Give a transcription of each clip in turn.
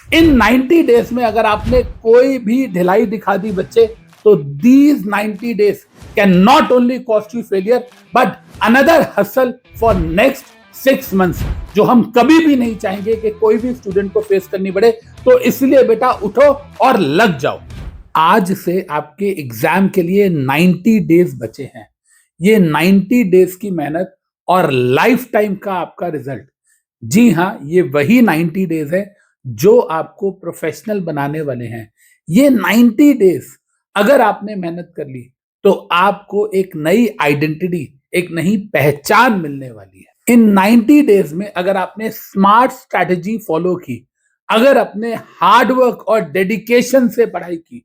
इन 90 days में अगर आपने कोई भी ढिलाई दिखा दी बच्चे, तो these 90 days can not only cost you failure but another hustle for next 6 months, जो हम कभी भी नहीं चाहेंगे कि कोई भी स्टूडेंट को फेस करनी पड़े। तो इसलिए बेटा उठो और लग जाओ। आज से आपके एग्जाम के लिए 90 डेज बचे हैं। ये 90 डेज की मेहनत और लाइफ टाइम का आपका रिजल्ट, जी हां, ये वही 90 डेज है जो आपको प्रोफेशनल बनाने वाले हैं। ये 90 डेज अगर आपने मेहनत कर ली तो आपको एक नई आइडेंटिटी, एक नई पहचान मिलने वाली है। इन 90 डेज में अगर आपने स्मार्ट स्ट्रैटेजी फॉलो की, अगर अपने हार्डवर्क और डेडिकेशन से पढ़ाई की,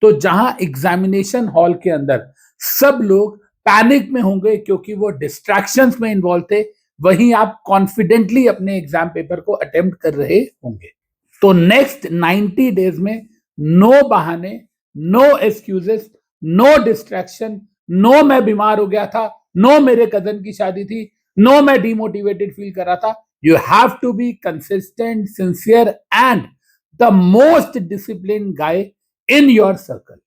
तो जहां एग्जामिनेशन हॉल के अंदर सब लोग पैनिक में होंगे क्योंकि वो डिस्ट्रैक्शंस में इन्वॉल्व थे, वहीं आप कॉन्फिडेंटली अपने एग्जाम पेपर को अटेम्प्ट कर रहे होंगे। तो नेक्स्ट 90 डेज में नो बहाने, no excuses, no distraction, no मैं बीमार हो गया था, नो मेरे कजन की शादी थी, नो मैं डिमोटिवेटेड फील कर रहा था। You have to be consistent, sincere and the most discipline guy in your circle.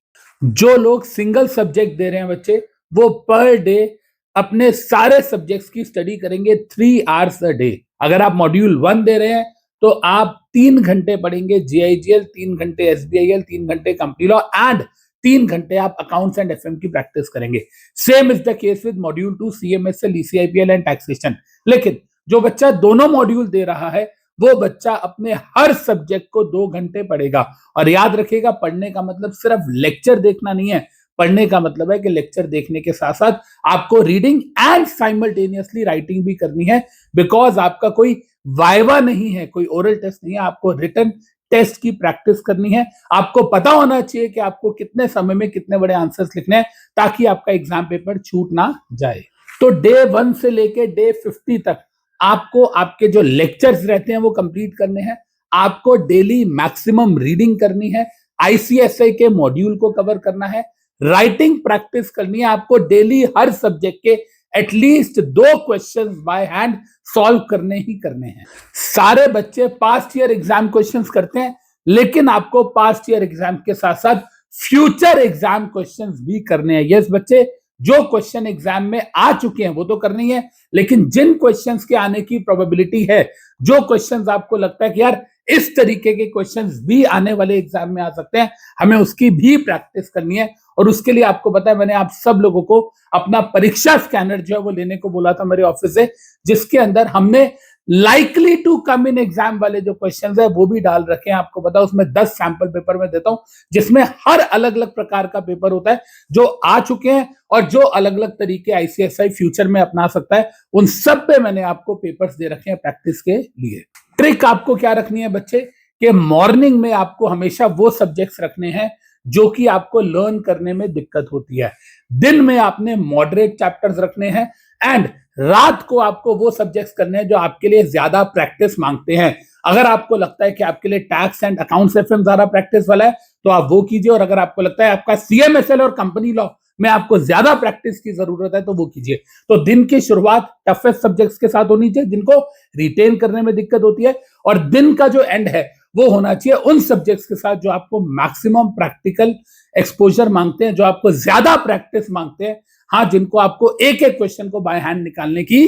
जो लोग सिंगल सब्जेक्ट दे रहे हैं बच्चे, वो पर डे अपने सारे सब्जेक्ट्स की स्टडी करेंगे 3 आवर्स अ डे। अगर आप मॉड्यूल 1 दे रहे हैं तो आप 3 घंटे पढ़ेंगे जीआईजीएल, 3 घंटे एसबीआईएल, 3 घंटे कंपनी लॉ एंड 3 घंटे आप अकाउंट्स एंड एफएम की प्रैक्टिस करेंगे। Same is the case with module 2 CMSL, ECIPL and taxation. लेकिन जो बच्चा दोनों मॉड्यूल दे रहा है, वो बच्चा अपने हर सब्जेक्ट को 2 घंटे पढ़ेगा। और याद रखिएगा, पढ़ने का मतलब सिर्फ लेक्चर देखना नहीं है। पढ़ने का मतलब है कि लेक्चर देखने के साथ साथ आपको रीडिंग एंड साइमल्टेनियसली राइटिंग भी करनी है, बिकॉज आपका कोई वाइवा नहीं है, कोई ओरल टेस्ट नहीं है, आपको रिटन टेस्ट की प्रैक्टिस करनी है। आपको पता होना चाहिए कि आपको कितने समय में कितने बड़े आंसर्स लिखने हैं, ताकि आपका एग्जाम पेपर छूट ना जाए। तो डे 1 से लेके डे 50 तक आपको आपके जो लेक्चर्स रहते हैं वो कंप्लीट करने हैं। आपको डेली मैक्सिमम रीडिंग करनी है, आईसीएसआई के मॉड्यूल को कवर करना है, राइटिंग प्रैक्टिस करनी है। आपको डेली हर सब्जेक्ट के at least 2 questions by hand solve करने ही करने हैं। सारे बच्चे पास्ट ईयर एग्जाम क्वेश्चंस करते हैं, लेकिन आपको पास्ट ईयर एग्जाम के साथ साथ फ्यूचर एग्जाम क्वेश्चंस भी करने हैं। यस बच्चे, जो क्वेश्चन एग्जाम में आ चुके हैं वो तो करनी है, लेकिन जिन क्वेश्चंस के आने की प्रोबेबिलिटी है, जो क्वेश्चंस आपको लगता है कि यार इस तरीके के क्वेश्चंस भी आने वाले एग्जाम में आ सकते हैं, हमें उसकी भी प्रैक्टिस करनी है। और उसके लिए आपको पता है, मैंने आप सब लोगों को अपना परीक्षा स्कैनर जो है वो लेने को बोला था मेरे ऑफिस से, जिसके अंदर हमने likely to come in exam वाले जो क्वेश्चंस है वो भी डाल रखे हैं। आपको पता है, उसमें 10 सैंपल पेपर में देता हूं, जिसमें हर अलग अलग प्रकार का पेपर होता है जो आ चुके हैं और जो अलग अलग तरीके आईसीएसआई फ्यूचर में अपना सकता है। उन सब पे मैंने आपको पेपर्स दे रखे हैं प्रैक्टिस के लिए। ट्रिक आपको क्या रखनी है बच्चे, कि मॉर्निंग में आपको हमेशा वो सब्जेक्ट्स रखने हैं जो कि आपको लर्न करने में दिक्कत होती है। दिन में आपने मॉडरेट चैप्टर्स रखने हैं एंड रात को आपको वो सब्जेक्ट्स करने हैं जो आपके लिए ज्यादा प्रैक्टिस मांगते हैं। अगर आपको लगता है कि आपके लिए टैक्स एंड अकाउंट्स एफएम ज्यादा प्रैक्टिस वाला है तो आप वो कीजिए, और अगर आपको लगता है आपका सीएमएसएल और कंपनी लॉ में आपको ज्यादा प्रैक्टिस की जरूरत है तो वो कीजिए। तो दिन की शुरुआत टफेस्ट सब्जेक्ट्स के साथ होनी चाहिए जिनको रिटेन करने में दिक्कत होती है, और दिन का जो एंड है वो होना चाहिए उन सब्जेक्ट्स के साथ जो आपको मैक्सिमम प्रैक्टिकल एक्सपोजर मांगते हैं, जो आपको ज्यादा प्रैक्टिस मांगते हैं, हाँ, जिनको आपको एक एक क्वेश्चन को बाय हैंड निकालने की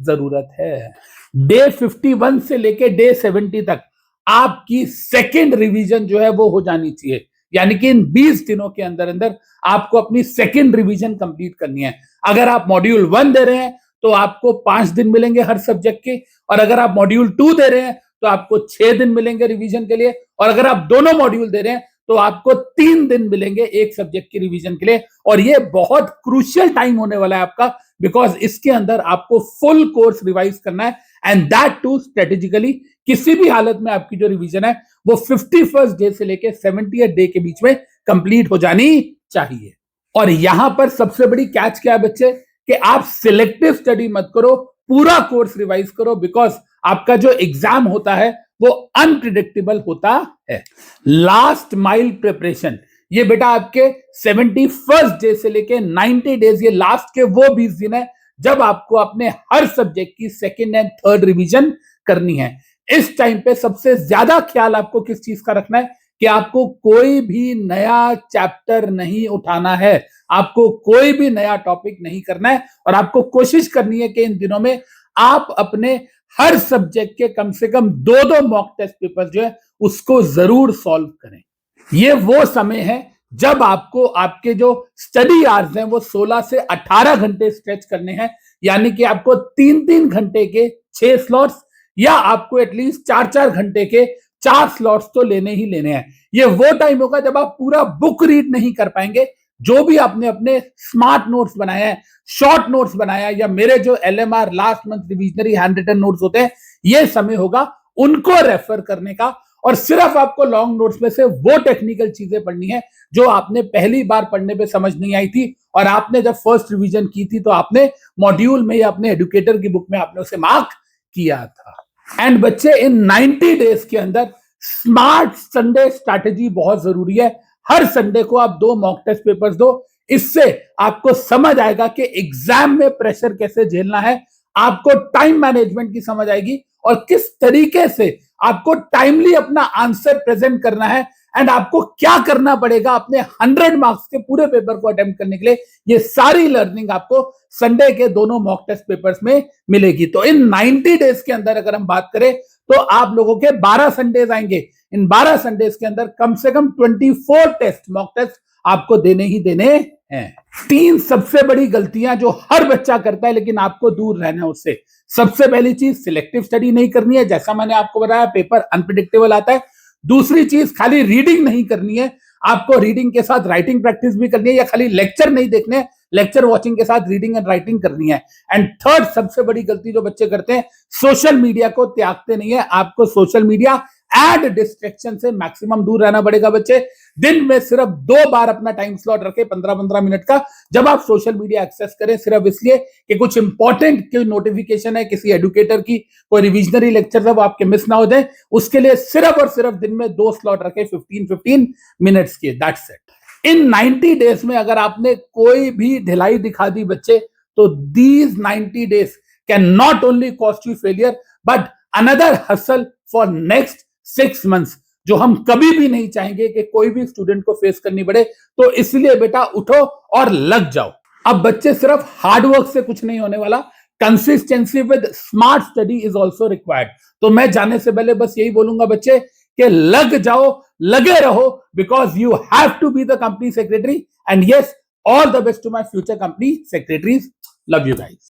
जरूरत है। डे 51 से लेके डे 70 तक आपकी सेकेंड रिवीजन जो है वो हो जानी चाहिए। यानी कि इन 20 दिनों के अंदर अंदर आपको अपनी सेकेंड रिवीजन कंप्लीट करनी है। अगर आप मॉड्यूल 1 दे रहे हैं तो आपको 5 दिन मिलेंगे हर सब्जेक्ट के, और अगर आप मॉड्यूल 2 दे रहे हैं तो आपको 6 दिन मिलेंगे रिवीजन के लिए, और अगर आप दोनों मॉड्यूल दे रहे हैं तो आपको 3 दिन मिलेंगे एक सब्जेक्ट की रिवीजन के लिए। और ये बहुत क्रूशियल टाइम होने वाला है आपका, बिकॉज इसके अंदर आपको फुल कोर्स रिवाइज करना है, एंड दैट टू स्ट्रेटेजिकली। किसी भी हालत में आपकी जो रिवीजन है वो 51st डे से लेके 70th डे के बीच में कंप्लीट हो जानी चाहिए। और यहां पर सबसे बड़ी कैच क्या है बच्चे, कि आप सिलेक्टिव स्टडी मत करो, पूरा कोर्स रिवाइज करो, बिकॉज आपका जो एग्जाम होता है वो अनप्रिडिक्टेबल होता है। लास्ट माइल प्रिपरेशन, ये बेटा आपके 71st डे से लेके 90 डेज, ये लास्ट के वो 20 दिन है जब आपको अपने हर सब्जेक्ट की सेकेंड एंड थर्ड रिवीजन करनी है। इस टाइम पे सबसे ज्यादा ख्याल आपको किस चीज का रखना है कि आपको कोई भी नया चैप्टर नहीं उठाना है, आपको कोई भी नया टॉपिक नहीं करना है, और आपको कोशिश करनी है कि इन दिनों में आप अपने हर सब्जेक्ट के कम से कम 2 मॉक टेस्ट पेपर जो है उसको जरूर सॉल्व करें। ये वो समय है जब आपको आपके जो स्टडी आवर्स हैं वो 16 से 18 घंटे स्ट्रेच करने हैं, यानी कि आपको 3-3 घंटे के 6 स्लॉट्स या आपको एटलीस्ट 4-4 घंटे के 4 स्लॉट्स तो लेने ही लेने हैं। ये वो टाइम होगा जब आप पूरा बुक रीड नहीं कर पाएंगे, जो भी आपने अपने स्मार्ट नोट्स बनाए हैं, शॉर्ट नोट्स बनाया, या मेरे जो LMR last month revisionary handwritten notes होते हैं, ये समय होगा उनको रेफर करने का, और सिर्फ आपको लॉन्ग नोट्स में से वो टेक्निकल चीजें पढ़नी है जो आपने पहली बार पढ़ने पे समझ नहीं आई थी, और आपने जब फर्स्ट रिवीजन की थी तो आपने मॉड्यूल में या अपने एडुकेटर की बुक में आपने उसे मार्क किया था। एंड बच्चे, इन 90 डेज के अंदर स्मार्ट संडे स्ट्रैटेजी बहुत जरूरी है। हर संडे को आप 2 मॉक टेस्ट पेपर्स दो, इससे आपको समझ आएगा कि एग्जाम में प्रेशर कैसे झेलना है, आपको टाइम मैनेजमेंट की समझ आएगी और किस तरीके से आपको टाइमली अपना आंसर प्रेजेंट करना है, एंड आपको क्या करना पड़ेगा अपने 100 मार्क्स के पूरे पेपर को अटेम्प्ट करने के लिए। ये सारी लर्निंग आपको संडे के दोनों मॉक टेस्ट पेपर्स में मिलेगी। तो इन 90 डेज के अंदर अगर हम बात करें तो आप लोगों के 12 संडेज आएंगे। इन 12 संडेज के अंदर कम से कम 24 टेस्ट, मॉक टेस्ट आपको देने ही देने हैं। 3 सबसे बड़ी गलतियां जो हर बच्चा करता है लेकिन आपको दूर रहना है उससे। सबसे पहली चीज, सिलेक्टिव स्टडी नहीं करनी है, जैसा मैंने आपको बताया पेपर अनप्रिडिक्टेबल आता है। दूसरी चीज, खाली रीडिंग नहीं करनी है, आपको रीडिंग के साथ राइटिंग प्रैक्टिस भी करनी है, या खाली लेक्चर नहीं देखने, लेक्चर वॉचिंग के साथ रीडिंग एंड राइटिंग करनी है। एंड थर्ड सबसे बड़ी गलती जो बच्चे करते हैं, सोशल मीडिया को त्यागते नहीं है। आपको सोशल मीडिया एड डिस्ट्रैक्शन से मैक्सिमम दूर रहना पड़ेगा बच्चे। दिन में सिर्फ 2 बार अपना टाइम स्लॉट रखें 15-15 मिनट का, जब आप सोशल मीडिया एक्सेस करें, सिर्फ इसलिए कि कुछ इंपॉर्टेंट कोई नोटिफिकेशन है किसी एडुकेटर की, कोई रिविजनरी लेक्चर है वो आपके मिस ना हो जाए, उसके लिए सिर्फ और सिर्फ दिन में 2 स्लॉट रखें 15-15 मिनट्स के। That's it. इन 90 डेज में अगर आपने कोई भी ढिलाई दिखा दी बच्चे, तो these 90 days can not only cost you failure but another hustle for next 6 months, जो हम कभी भी नहीं चाहेंगे कि कोई भी स्टूडेंट को फेस करनी पड़े। तो इसलिए बेटा उठो और लग जाओ। अब बच्चे, सिर्फ हार्डवर्क से कुछ नहीं होने वाला, consistency with smart study is also required. तो मैं जाने से पहले बस यही बोलूंगा बच्चे कि लग जाओ, लगे रहो, because you have to be the company secretary. And yes, all the best to my future company secretaries. Love you guys.